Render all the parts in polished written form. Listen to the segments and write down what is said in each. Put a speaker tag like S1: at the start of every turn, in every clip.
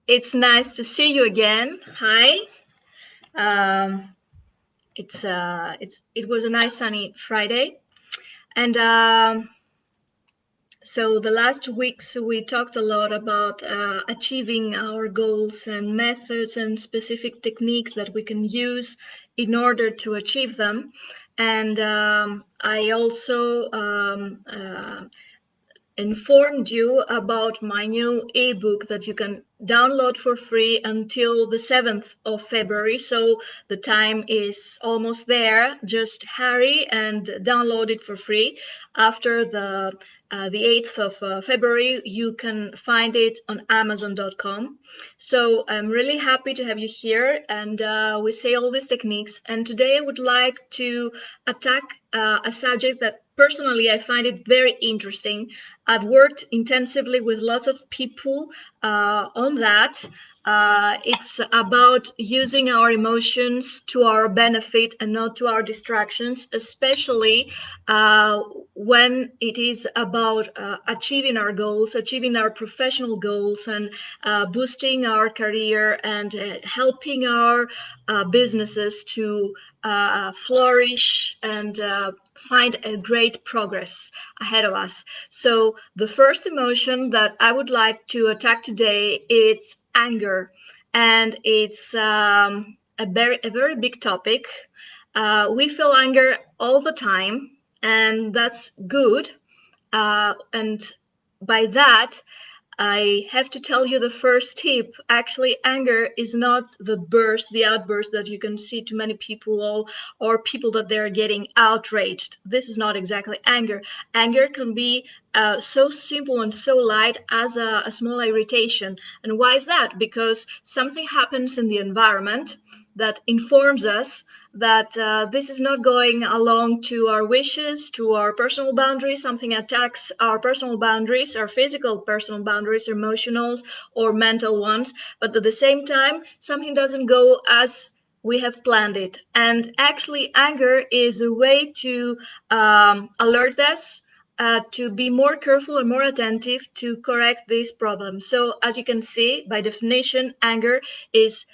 S1: It's nice to see you again. Hi. Um, it was a nice sunny Friday, and so the last weeks we talked a lot about achieving our goals and methods and specific techniques that we can use in order to achieve them. And I also informed you about my new ebook that you can download for free until the 7th of February. So the time is almost there. Just hurry and download it for free. After the 8th of February, you can find it on Amazon.com. So I'm really happy to have you here, and we say all these techniques. And today I would like to attack a subject that personally I find it very interesting. I've worked intensively with lots of people on that. It's about using our emotions to our benefit and not to our distractions, especially when it is about achieving our goals, achieving our professional goals, and boosting our career and helping our businesses to flourish and find a great progress ahead of us. So the first emotion that I would like to attack today is anger, and it's a very big topic. We feel anger all the time, and that's good. And by that, I have to tell you the first tip. Actually, anger is not the outburst that you can see to many people, or people that they're getting outraged. This is not exactly anger. Anger can be so simple and so light as a small irritation. And why is that? Because something happens in the environment that informs us that this is not going along to our wishes, to our personal boundaries. Something attacks our personal boundaries, our physical personal boundaries, emotional or mental ones. But at the same time, something doesn't go as we have planned it. And actually, anger is a way to alert us. To be more careful and more attentive to correct these problems. So, as you can see, by definition, anger is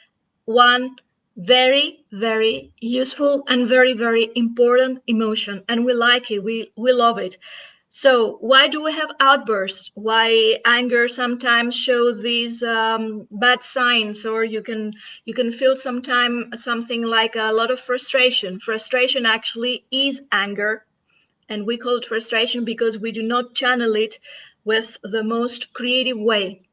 S1: one very, very useful and very, very important emotion, and we like it. We love it. So why do we have outbursts? Why anger sometimes shows these bad signs, or you can feel sometimes something like a lot of frustration. Frustration actually is anger, and we call it frustration because we do not channel it with the most creative way.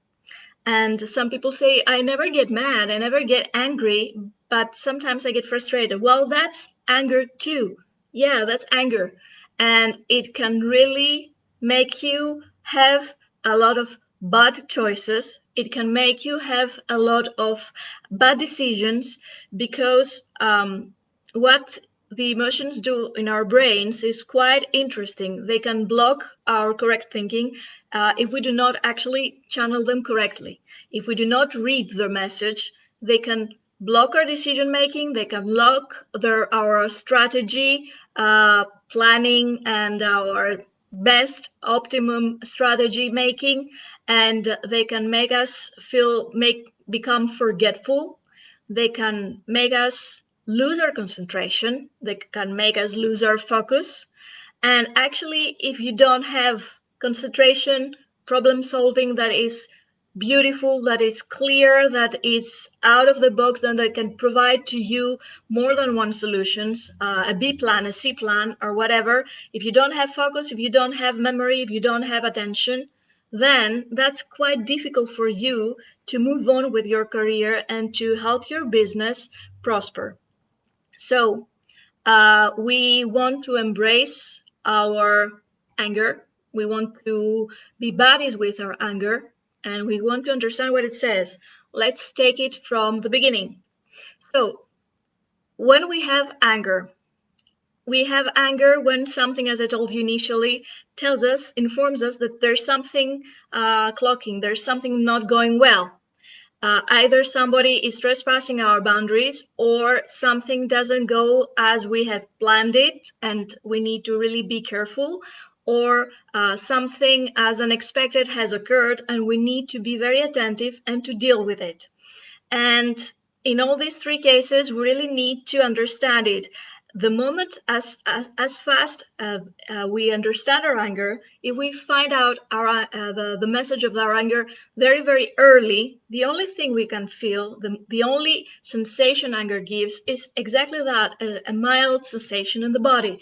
S1: And some people say, I never get mad, I never get angry, but sometimes I get frustrated. Well, that's anger too. Yeah, that's anger. And it can really make you have a lot of bad choices. It can make you have a lot of bad decisions because what the emotions do in our brains is quite interesting. They can block our correct thinking if we do not actually channel them correctly. If we do not read their message, they can block our decision making, they can block our strategy, planning, and our best optimum strategy making, and they can make us become forgetful. They can make us lose our concentration, they can make us lose our focus. And actually, if you don't have concentration, problem solving that is beautiful, that is clear, that is out of the box, then that can provide to you more than one solutions, a B plan, a C plan, or whatever. If you don't have focus, if you don't have memory, if you don't have attention, then that's quite difficult for you to move on with your career and to help your business prosper. So we want to embrace our anger. We want to be buddies with our anger, and we want to understand what it says. Let's take it from the beginning. So, when we have anger when something, as I told you initially, informs us that there's something clocking, there's something not going well. Either somebody is trespassing our boundaries or something doesn't go as we have planned it, and we need to really be careful. or something as unexpected has occurred and we need to be very attentive and to deal with it. And in all these three cases, we really need to understand it. The moment, as fast we understand our anger, if we find out the message of our anger very, very early, the only thing we can feel, the only sensation anger gives is exactly that, a mild sensation in the body.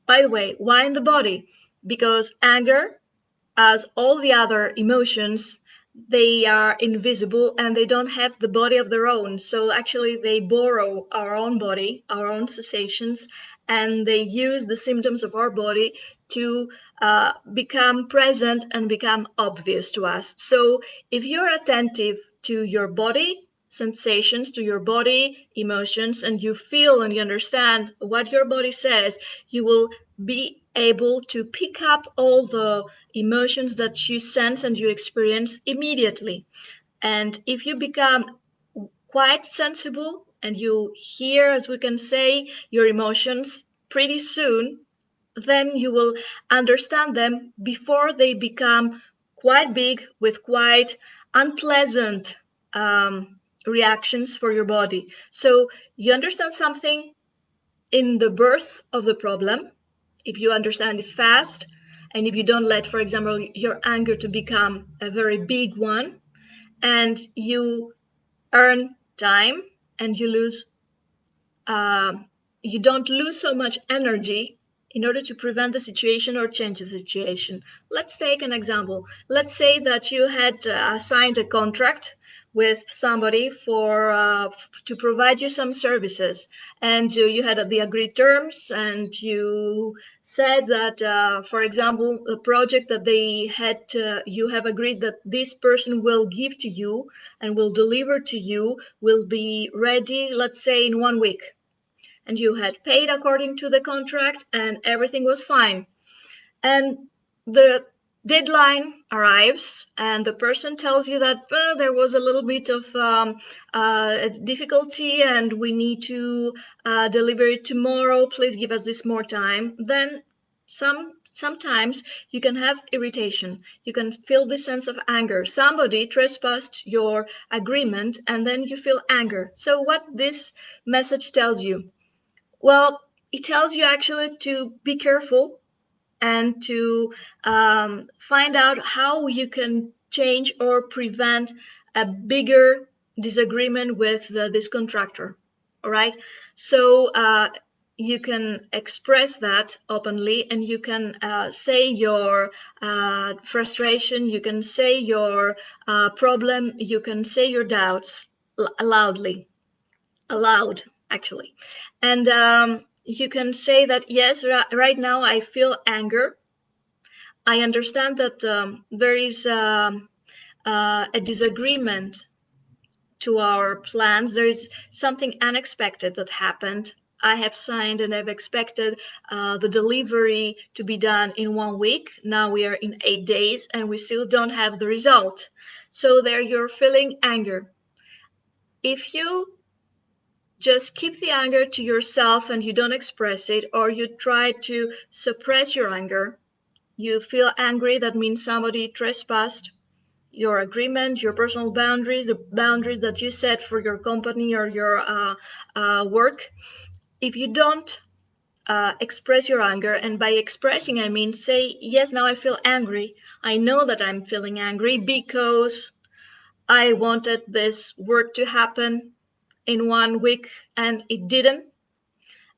S1: By the way, why in the body? Because anger, as all the other emotions, they are invisible and they don't have the body of their own. So actually, they borrow our own body, our own sensations, and they use the symptoms of our body to become present and become obvious to us. So if you're attentive to your body sensations, to your body emotions, and you feel and you understand what your body says, you will be able to pick up all the emotions that you sense and you experience immediately. And if you become quite sensible and you hear, as we can say, your emotions pretty soon, then you will understand them before they become quite big with quite unpleasant reactions for your body. So you understand something in the birth of the problem, if you understand it fast, and if you don't let, for example, your anger to become a very big one, and you earn time and um, you don't lose so much energy in order to prevent the situation or change the situation. Let's take an example. Let's say that you had signed a contract with somebody for to provide you some services, and you had the agreed terms, and you said that, for example, the project that they had, you have agreed that this person will give to you and will deliver to you will be ready, let's say, in 1 week, and you had paid according to the contract and everything was fine. And the deadline arrives and the person tells you that there was a little bit of difficulty and we need to deliver it tomorrow, please give us this more time. Then sometimes you can have irritation, you can feel this sense of anger, somebody trespassed your agreement, and then you feel anger. So what this message tells you? Well, it tells you actually to be careful and to find out how you can change or prevent a bigger disagreement with this contractor. All right. So you can express that openly and you can say your frustration, you can say your problem, you can say your doubts loudly, aloud, actually. And you can say that, yes, right now I feel anger. I understand that there is a disagreement to our plans. There is something unexpected that happened. I have signed and I've expected the delivery to be done in 1 week. Now we are in 8 days and we still don't have the result. So there you're feeling anger. If you just keep the anger to yourself and you don't express it, or you try to suppress your anger, you feel angry, that means somebody trespassed your agreement, your personal boundaries, the boundaries that you set for your company or your work. If you don't express your anger, and by expressing I mean say, yes, now I feel angry, I know that I'm feeling angry because I wanted this work to happen in 1 week and it didn't.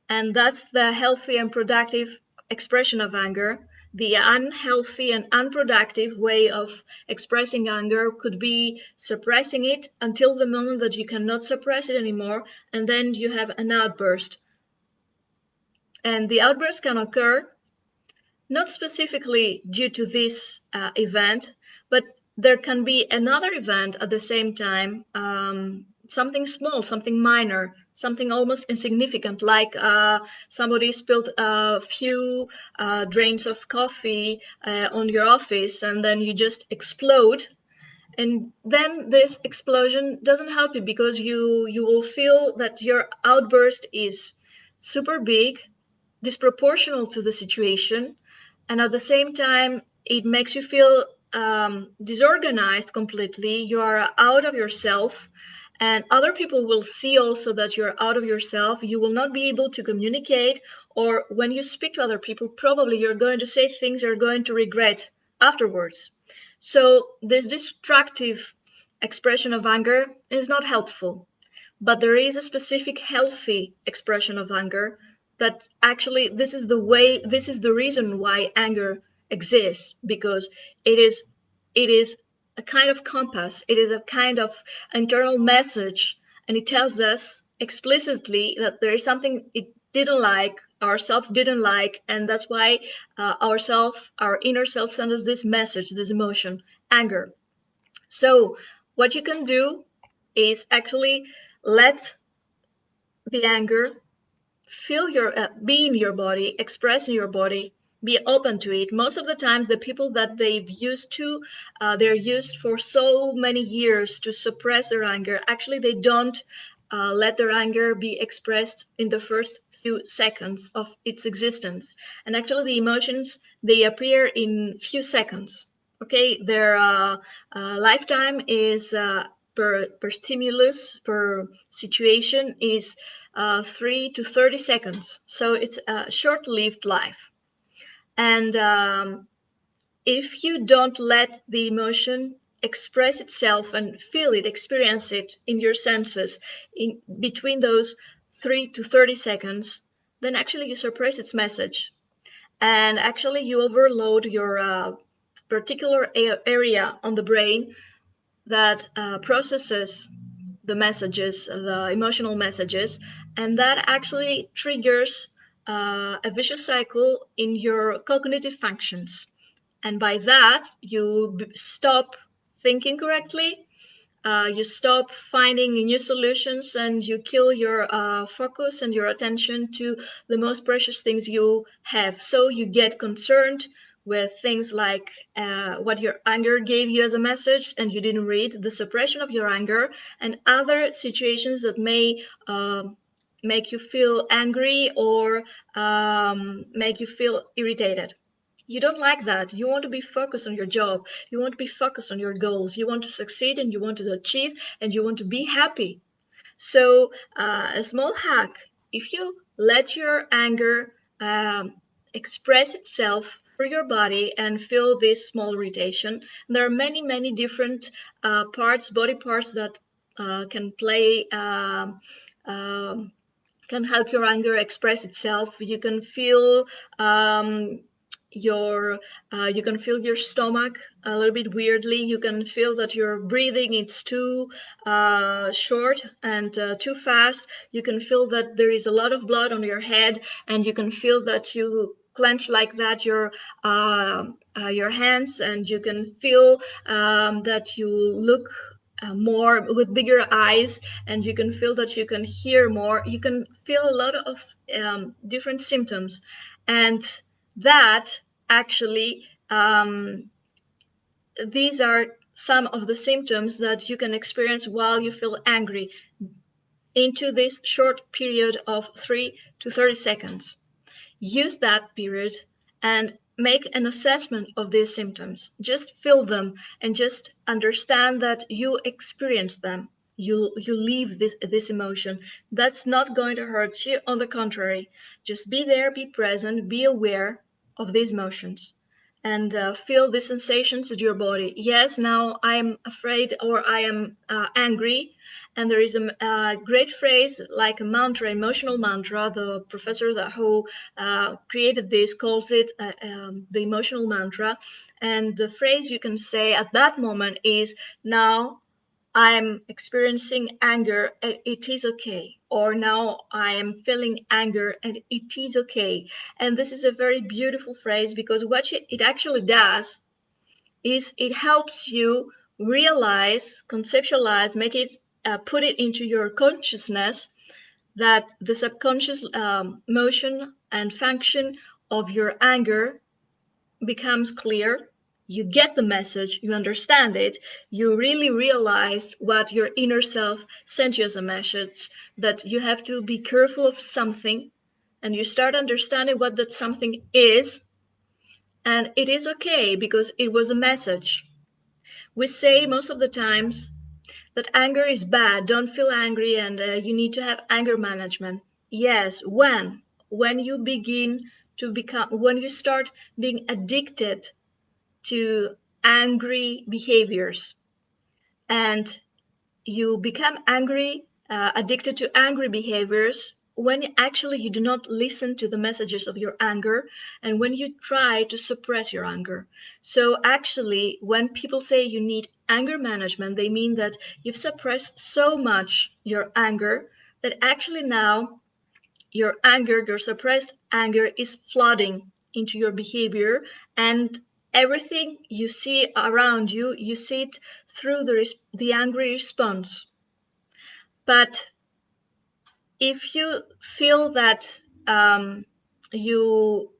S1: And that's the healthy and productive expression of anger. The unhealthy and unproductive way of expressing anger could be suppressing it until the moment that you cannot suppress it anymore, and then you have an outburst. And the outburst can occur not specifically due to this event, but there can be another event at the same time, something small, something minor, something almost insignificant, like somebody spilled a few drains of coffee on your office, and then you just explode. And then this explosion doesn't help you because you will feel that your outburst is super big, disproportional to the situation, and at the same time it makes you feel disorganized completely. You are out of yourself, and other people will see also that you're out of yourself. You will not be able to communicate, or when you speak to other people, probably you're going to say things you're going to regret afterwards. So this destructive expression of anger is not helpful, but there is a specific healthy expression of anger that actually this is the reason why anger exists, because it is a kind of compass, it is a kind of internal message, and it tells us explicitly that there is something it didn't like, ourself didn't like, and that's why our inner self sends us this message, this emotion, anger. So what you can do is actually let the anger feel your be in your body, express in your body, be open to it. Most of the times the people that they're used for so many years to suppress their anger, actually they don't let their anger be expressed in the first few seconds of its existence. And actually the emotions, they appear in few seconds. Okay, their lifetime is per stimulus, per situation, is 3 to 30 seconds. So it's a short-lived life. And if you don't let the emotion express itself and feel it, experience it in your senses in between those 3 to 30 seconds, then actually you suppress its message. And actually you overload your particular area on the brain that processes the messages, the emotional messages, and that actually triggers a vicious cycle in your cognitive functions. And by that, you stop thinking correctly, you stop finding new solutions, and you kill your focus and your attention to the most precious things you have. So you get concerned with things like what your anger gave you as a message and you didn't read, the suppression of your anger, and other situations that may make you feel angry or make you feel irritated. You don't like that. You want to be focused on your job. You want to be focused on your goals. You want to succeed and you want to achieve and you want to be happy. So, a small hack, if you let your anger express itself through your body and feel this small irritation, there are many, many different body parts that can play. Can help your anger express itself. You can feel um, your you can feel your stomach a little bit weirdly. You can feel that your breathing is too short and too fast. You can feel that there is a lot of blood on your head, and you can feel that you clench like that your hands, and you can feel that you look more with bigger eyes, and you can feel that you can hear more. You can feel a lot of different symptoms, and that actually these are some of the symptoms that you can experience while you feel angry into this short period of 3 to 30 seconds. Use that period and make an assessment of these symptoms. Just feel them and just understand that you experience them. You leave this emotion. That's not going to hurt you. On the contrary, just be there, be present, be aware of these emotions, and feel the sensations in your body. Yes, now I'm afraid or I am angry, and there is a great phrase like a mantra, emotional mantra. The professor who created this calls it the emotional mantra. And the phrase you can say at that moment is, now I'm experiencing anger and it is okay. Or now I am feeling anger and it is okay. And this is a very beautiful phrase, because what it actually does is it helps you realize, conceptualize, make it, put it into your consciousness, that the subconscious motion and function of your anger becomes clear. You get the message, you understand it, you really realize what your inner self sent you as a message, that you have to be careful of something, and you start understanding what that something is, And it is okay because it was a message. We say most of the times that anger is bad, don't feel angry, and you need to have anger management. Yes, when you begin to become, when you start being addicted to angry behaviors, and you become angry, addicted to angry behaviors when actually you do not listen to the messages of your anger, and when you try to suppress your anger. So actually, when people say you need anger management, they mean that you've suppressed so much your anger that actually now your suppressed anger is flooding into your behavior, and everything you see around you, you see it through the angry response. But if you feel that you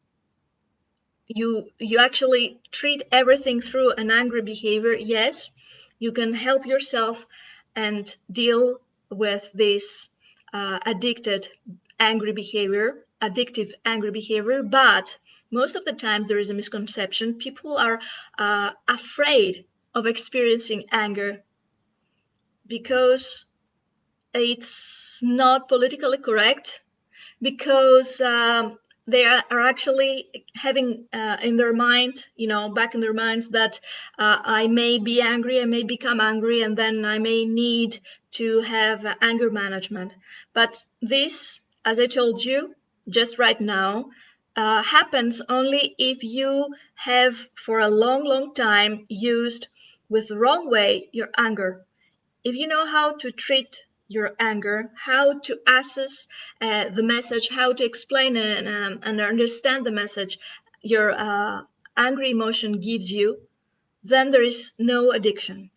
S1: you actually treat everything through an angry behavior, yes, you can help yourself and deal with this addictive angry behavior. But most of the times there is a misconception. People are afraid of experiencing anger because it's not politically correct, because they are actually having in their mind, back in their minds, that I may be angry, I may become angry, and then I may need to have anger management. But this, as I told you just right now, happens only if you have for a long, long time used with the wrong way your anger. If you know how to treat your anger, how to assess the message, how to explain it, and understand the message your angry emotion gives you, then there is no addiction.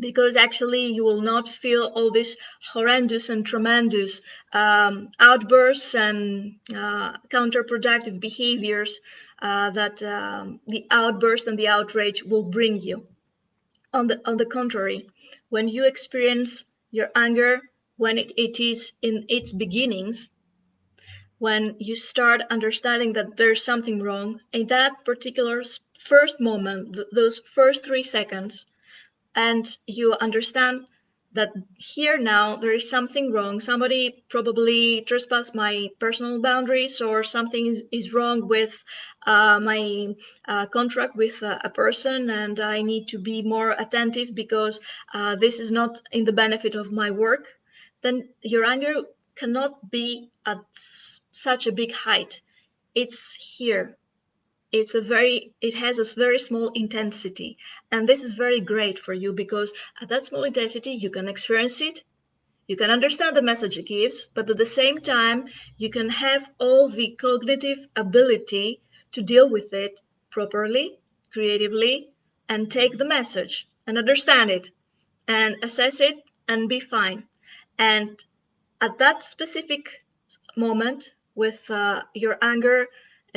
S1: Because actually, you will not feel all these horrendous and tremendous outbursts and counterproductive behaviors that the outburst and the outrage will bring you. On the contrary, when you experience your anger, when it is in its beginnings, when you start understanding that there's something wrong, in that particular first moment, those first 3 seconds, and you understand that here now there is something wrong, somebody probably trespassed my personal boundaries, or something is wrong with my contract with a person, and I need to be more attentive because this is not in the benefit of my work. Then your anger cannot be at such a big height. It's here. It has a very small intensity, and this is very great for you, because at that small intensity you can experience it, you can understand the message it gives, but at the same time you can have all the cognitive ability to deal with it properly, creatively, and take the message and understand it and assess it and be fine. And at that specific moment, with your anger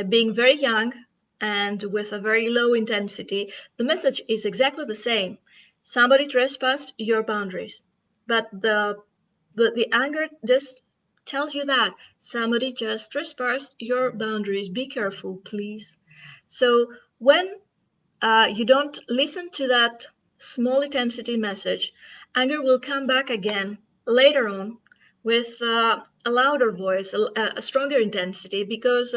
S1: being very young and with a very low intensity, the message is exactly the same. Somebody trespassed your boundaries, but the anger just tells you that somebody just trespassed your boundaries. Be careful, please. So when you don't listen to that small intensity message, anger will come back again later on with a louder voice, a stronger intensity, because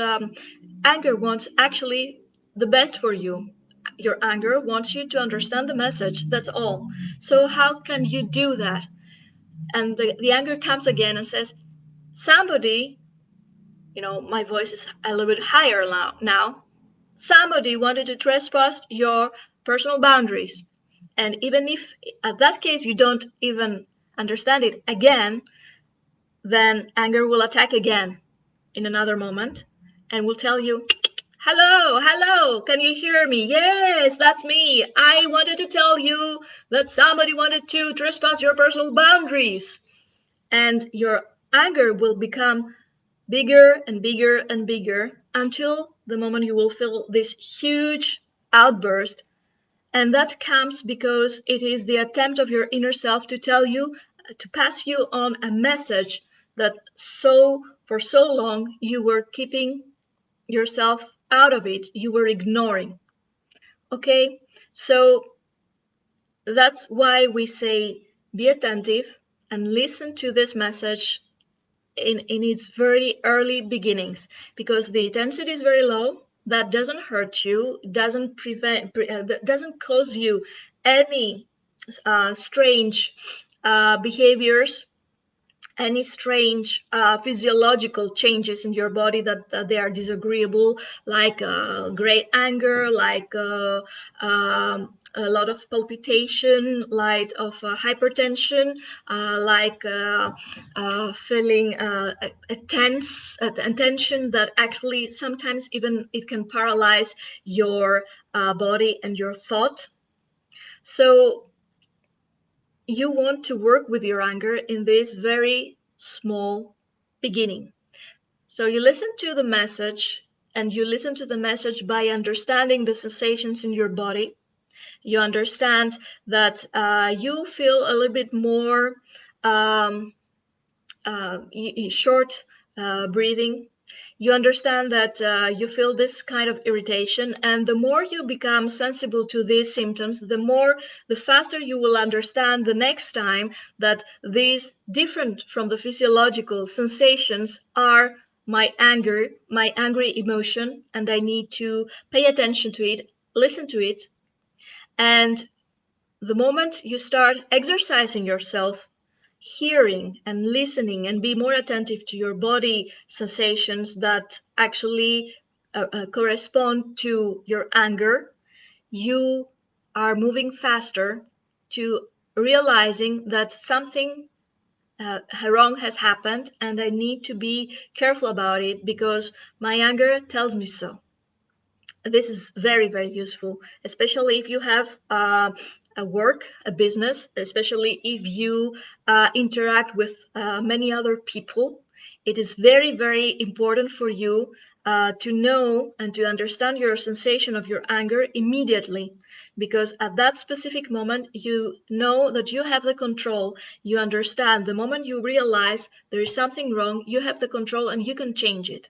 S1: anger wants actually the best for you. Your anger wants you to understand the message, that's all. So, how can you do that? And the anger comes again and says, somebody, my voice is a little bit higher now. Somebody wanted to trespass your personal boundaries. And even if at that case you don't even understand it again, then anger will attack again in another moment and will tell you, hello, hello, can you hear me? Yes, that's me. I wanted to tell you that somebody wanted to trespass your personal boundaries. And your anger will become bigger and bigger and bigger until the moment you will feel this huge outburst. And that comes because it is the attempt of your inner self to tell you, to pass you on a message that for so long you were keeping yourself out of it, you were ignoring. Okay, so that's why we say be attentive and listen to this message in its very early beginnings, because the intensity is very low. That doesn't hurt you, that doesn't cause you any strange behaviors, any strange physiological changes in your body that they are disagreeable, like great anger, like a lot of palpitation, like of hypertension, like feeling a tension that actually sometimes even it can paralyze your body and your thought. So you want to work with your anger in this very small beginning. So you listen to the message, and you listen to the message by understanding the sensations in your body. You understand that you feel a little bit more um, short breathing. You understand that you feel this kind of irritation, and the more you become sensible to these symptoms, the faster you will understand the next time that these different from the physiological sensations are my anger, my angry emotion, and I need to pay attention to it, listen to it. And the moment you start exercising yourself, hearing and listening, and be more attentive to your body sensations that actually correspond to your anger, you are moving faster to realizing that something wrong has happened, and I need to be careful about it because my anger tells me so. This is very, very useful, especially if you have a work, a business, especially if you interact with many other people. It is very, very important for you to know and to understand your sensation of your anger immediately, because at that specific moment you know that you have the control. You understand the moment you realize there is something wrong, you have the control and you can change it.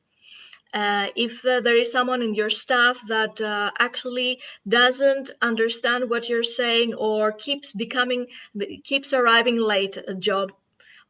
S1: If there is someone in your staff that actually doesn't understand what you're saying, or keeps arriving late at a job,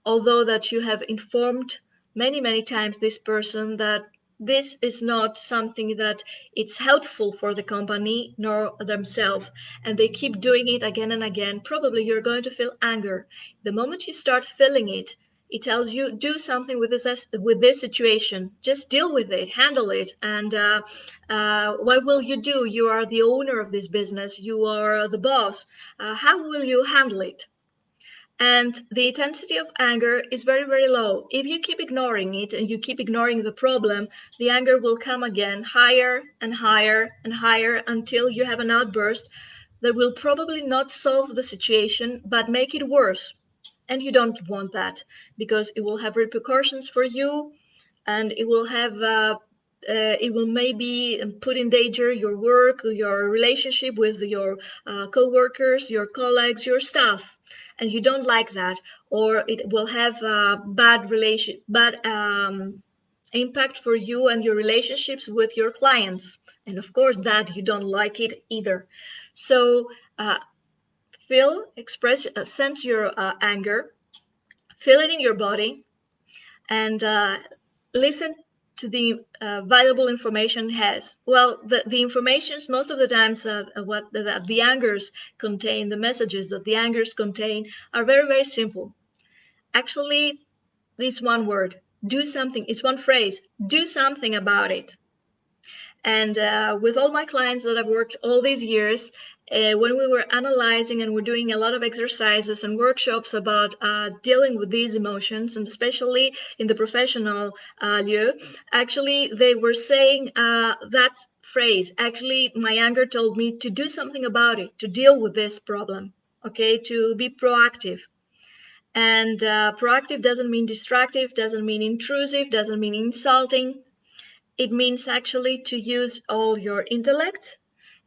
S1: although that you have informed many times this person that this is not something that it's helpful for the company nor themselves, and they keep doing it again and again, probably you're going to feel anger. The moment you start feeling it, it tells you do something with this situation, just deal with it, handle it. And what will you do? You are the owner of this business, you are the boss. How will you handle it? And the intensity of anger is very, very low. If you keep ignoring it and you keep ignoring the problem, the anger will come again higher and higher and higher until you have an outburst that will probably not solve the situation but make it worse. And you don't want that, because it will have repercussions for you, and it will maybe put in danger your work, your relationship with your co-workers, your colleagues, your staff, and you don't like that. Or it will have bad impact for you and your relationships with your clients, and of course that you don't like it either. So feel, express, sense your anger, feel it in your body, and listen to the valuable information has. Well, the informations most of the times what the angers contain, the messages that the angers contain are very, very simple. Actually, this one word, do something, it's one phrase, do something about it. And with all my clients that I've worked all these years, when we were analyzing and we're doing a lot of exercises and workshops about dealing with these emotions, and especially in the professional lieu, actually they were saying that phrase, actually my anger told me to do something about it, to deal with this problem, okay, to be proactive. And proactive doesn't mean destructive, doesn't mean intrusive, doesn't mean insulting. It means actually to use all your intellect,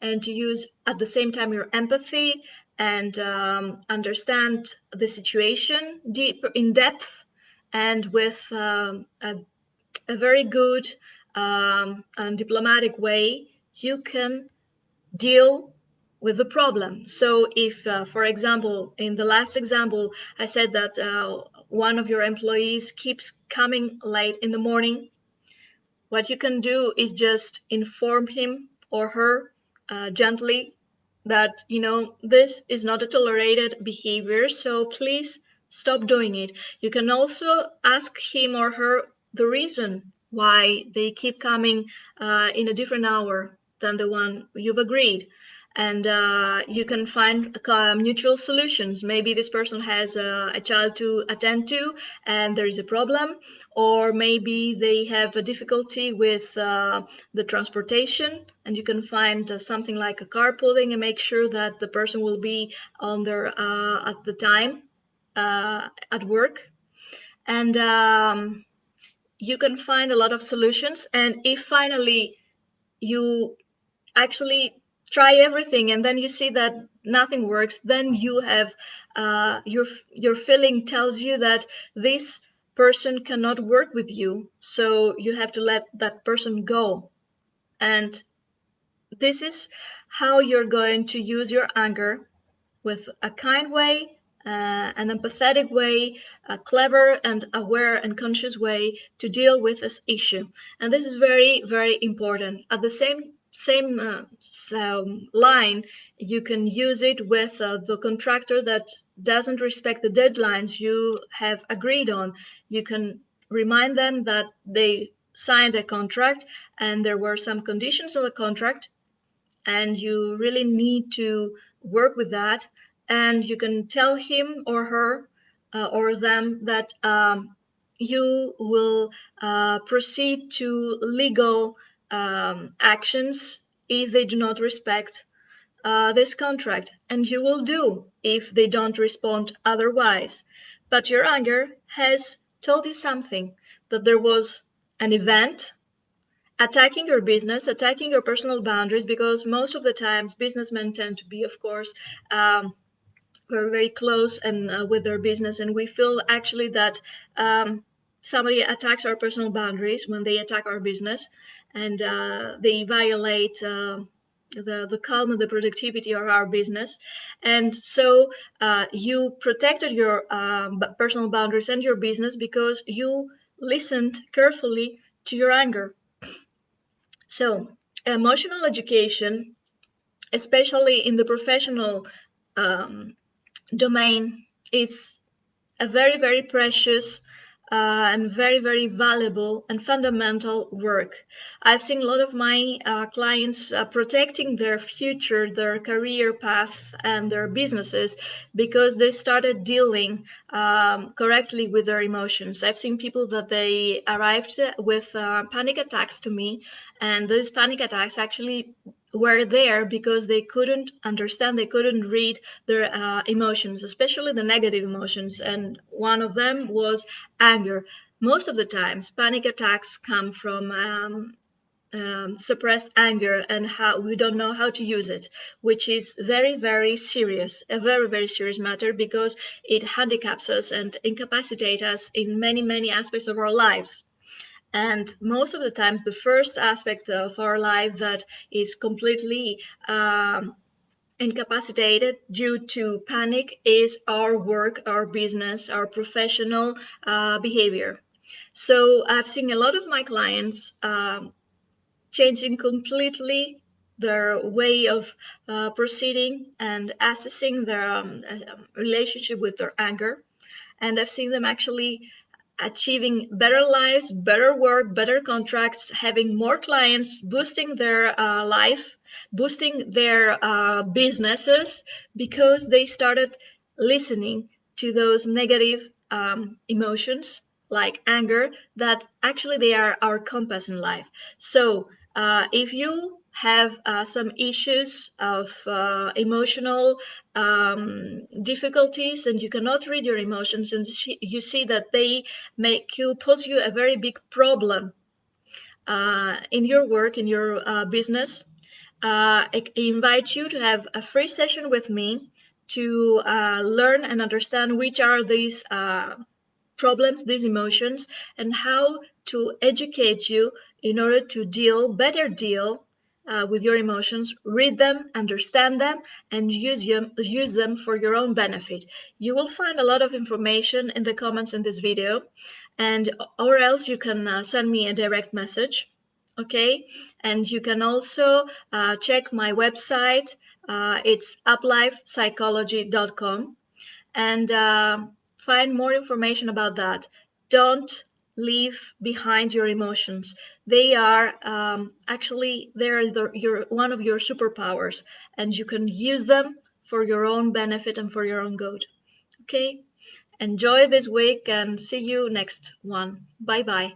S1: and to use at the same time your empathy, and understand the situation deep in depth, and with a very good and diplomatic way, you can deal with the problem. So if, for example, in the last example, I said that one of your employees keeps coming late in the morning, what you can do is just inform him or her gently that, this is not a tolerated behavior, so please stop doing it. You can also ask him or her the reason why they keep coming in a different hour than the one you've agreed. And you can find mutual solutions. Maybe this person has a child to attend to and there is a problem, or maybe they have a difficulty with the transportation, and you can find something like a carpooling and make sure that the person will be on there at the time at work. And you can find a lot of solutions. And if finally you actually try everything and then you see that nothing works, then you have your feeling tells you that this person cannot work with you, so you have to let that person go. And this is how you're going to use your anger with a kind way, an empathetic way, a clever and aware and conscious way to deal with this issue. And this is very, very important. At the same line, you can use it with the contractor that doesn't respect the deadlines you have agreed on. You can remind them that they signed a contract and there were some conditions of the contract, and you really need to work with that. And you can tell him or her or them that you will proceed to legal actions if they do not respect this contract, and you will do if they don't respond otherwise. But your anger has told you something, that there was an event attacking your business, attacking your personal boundaries, because most of the times businessmen tend to be, of course, very, very close and with their business, and we feel actually that somebody attacks our personal boundaries when they attack our business, and they violate the calm and the productivity of our business. And so you protected your personal boundaries and your business because you listened carefully to your anger. So, emotional education, especially in the professional um, domain, is a very, very precious and very, very valuable and fundamental work. I've seen a lot of my clients protecting their future, their career path, and their businesses because they started dealing correctly with their emotions. I've seen people that they arrived with panic attacks to me, and these panic attacks actually were there because they couldn't understand, they couldn't read their emotions, especially the negative emotions. And one of them was anger. Most of the times, panic attacks come from suppressed anger and how we don't know how to use it, which is very, very serious, a very, very serious matter because it handicaps us and incapacitates us in many, many aspects of our lives. And most of the times, the first aspect of our life that is completely incapacitated due to panic is our work, our business, our professional behavior. So I've seen a lot of my clients changing completely their way of proceeding and assessing their relationship with their anger. And I've seen them actually achieving better lives, better work, better contracts, having more clients, boosting their life, boosting their businesses because they started listening to those negative emotions like anger that actually they are our compass in life. So if you have some issues of emotional difficulties and you cannot read your emotions and you see that they pose you a very big problem in your work, in your business, I invite you to have a free session with me to learn and understand which are these problems, these emotions, and how to educate you in order to better deal with your emotions. Read them, understand them, and use them for your own benefit. You will find a lot of information in the comments in this video, and or else you can send me a direct message. Okay, and you can also check my website. It's uplifepsychology.com, and find more information about that. Don't leave behind your emotions. They are actually they're one of your superpowers, and you can use them for your own benefit and for your own good. Okay, enjoy this week and see you next one. Bye bye.